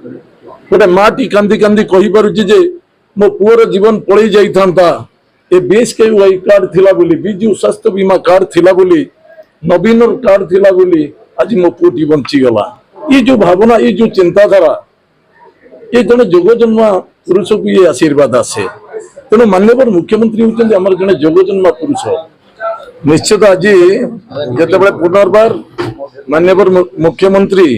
गोटे माटी कांदी कांदी कही पारुची जे मो पुअर जीवन पलई जाइथांता ए बीएसकेवाई कार्ड थिला बोली विजु स्वास्थ्य बीमा कार्ड थिला बोली नवीन कार्ड थिला बोली आज मो पुटी बंची गला। ये जो भावना ये जो चिंताधारा ये जन जोग जन्मा पुरुष को ये आशीर्वाद आसे तेणु माननीय मुख्यमंत्री होती आम जन जोग जन्मा पुरुष निश्चित आज जिते पुनर्बार माननीय मुख्यमंत्री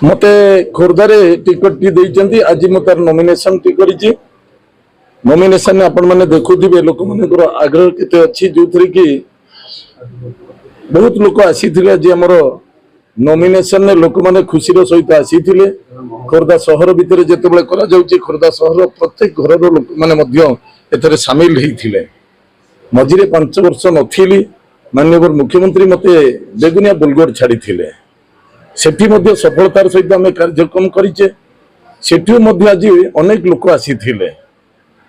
मते खोर्धारे टिकट टी देइचंती आज मु तार नॉमिनेशन टी करिछि। नॉमिनेशन आपण माने देखुथिबे लोक मानकर आग्रह केते अछि जोथरे कि बहुत लोक आसीथिले जे हमर नॉमिनेशन ने लोक माने खुशी रो सहित आसीथिले। खोर्धा शहर भितर जेते बेले करा जाउछि खोर्धा शहर प्रत्येक घर रो लोक माने मध्य एथरे शामिल हेइथिले। मझिरे 5 वर्ष नथिली माननीय मुख्यमंत्री मते बेगुनिया बुलगोर छाड़ीथिले सेठी मध्य सफलतार सहित आम कार्यक्रम करिचे। सेठी मध्य आज अनेक लोक आसीथिले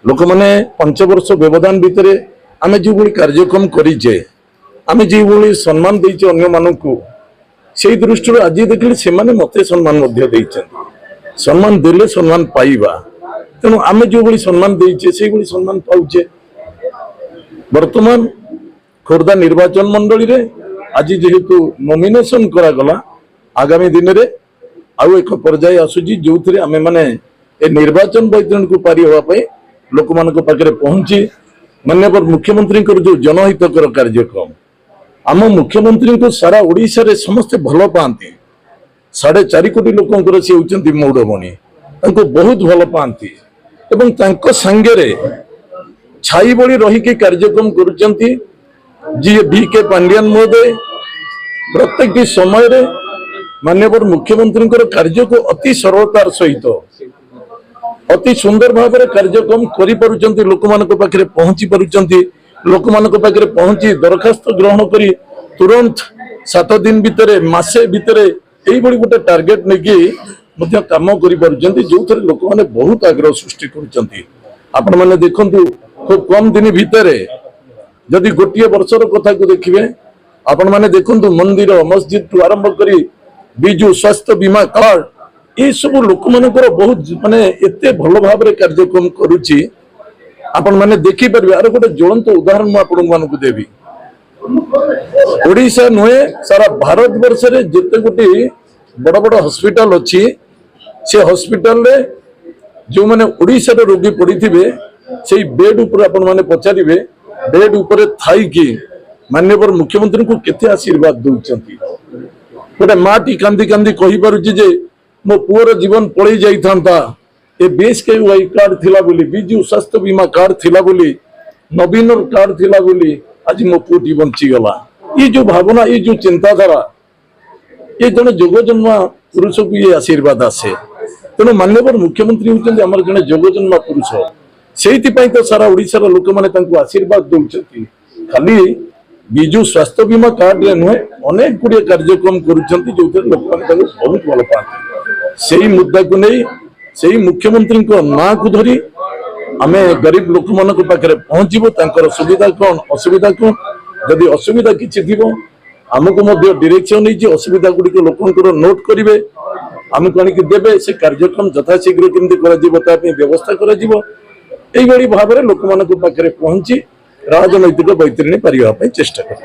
लोक माने 5 वर्ष व्यवधान भितर आम जो भाई कार्यक्रम करिचे आम जो भाई सम्मान देइचे अन्य मानकु से दृष्टि आज देखिले से माने मते सम्मान मध्य देइछन। सम्मान देले सम्मान पाइबा तेणु आम जो भाई सम्मान देइचे से भाई सम्मान पाउचे। वर्तमान खोर्धा निर्वाचन मंडली रे आज जेहेतु नॉमिनेशन करा गला आगामी दिन रे आउ एक पर्याय आसुची जो थे आम मैंने निर्वाचन बैतरण को पारी होगा लोक मान पाखे पहुंची माननीय मुख्यमंत्री जो जनहितकर कार्यक्रम आम मुख्यमंत्री को सारा ओडिशा रे समस्ते भल पाती 4.5 कोटी लोक सी होती मौड़मणि बहुत भल पाती एवं सांगे छाई बड़ी रहीकि कार्यक्रम करुँच जी बीके पांडियान महोदय प्रत्येक समय रे माननीय मुख्यमंत्री कार्य को अति सरलतार सहित अति सुंदर भाव में कार्यक्रम करि लोक मान पाखे पहुंची पारुचंती। लोक मान पाखे पहुंची दरखास्त ग्रहण करी तुरंत 7 दिन भितर मासे भितर यही गोटे टार्गेट नहीं काम करि जो थे लोक मैंने बहुत आग्रह सृष्टि करुचंती। आपण माने देखंतु खूब कम दिन भितर जदि गोटे वर्षर कथा को देखिए आपण माने देखंतु मंदिर मस्जिद टू आरंभ करी विजु स्वास्थ्य बीमा कार्ड ये सब लोक मानकर बहुत माने एते भल भाव रे कार्यक्रम करुची आपण माने देखि परबे। आरो गोटे ज्वलंत उदाहरण मु आपण मानकु देबी ओडिशा नुहे सारा भारत वर्ष रे जेते गोटे बड़ बड़ हॉस्पिटल अछि से हॉस्पिटल रे जो माने ओडिशा रे रोगी पड़िथिबे सेही बेड ऊपर आपण माने पचारिबे बेड ऊपर थाई कि माननीय मुख्यमंत्री को केते आशीर्वाद दउचंती। गोटे माटी कांदी कांदी कही पारुची जे मो पुअर जीवन पलई जाइथांता ए बीएसकेवाई कार्ड थिला बोली विजु स्वास्थ्य बीमा कार्ड थिला बोली नवीन कार्ड थिला बोली आज मो पुटी बंची गला। ये जो भावना ये जो चिंताधारा ये जन जोग जन्मा पुरुष को ये आशीर्वाद आसे तेणु माननीय मुख्यमंत्री होती आम जन जोग जन्मा पुरुष से तो सारा ओडिशार लोक मैंने आशीर्वाद दौरान खाली विजु स्वास्थ्य बीमा कार्ड नुहे अनेक गुड़िया कार्यक्रम करुँच जो लोक बहुत भल पाते से ही मुद्दा को नहीं से ही मुख्यमंत्री ना को धरी आम गरीब लोक मान पाखे पहुंचबू सुविधा कौन असुविधा कौन जदि असुविधा किसी थी आमको डायरेक्शन नहीं असुविधा गुड़िक लोक नोट करेंगे आमको आनिक देवे से कार्यक्रम यथाशीघ्र केमती व्यवस्था कर भाव में लोक मान पाखे पहुंची राजनैतिक बैतरणी पारिबा चेष्टा कर।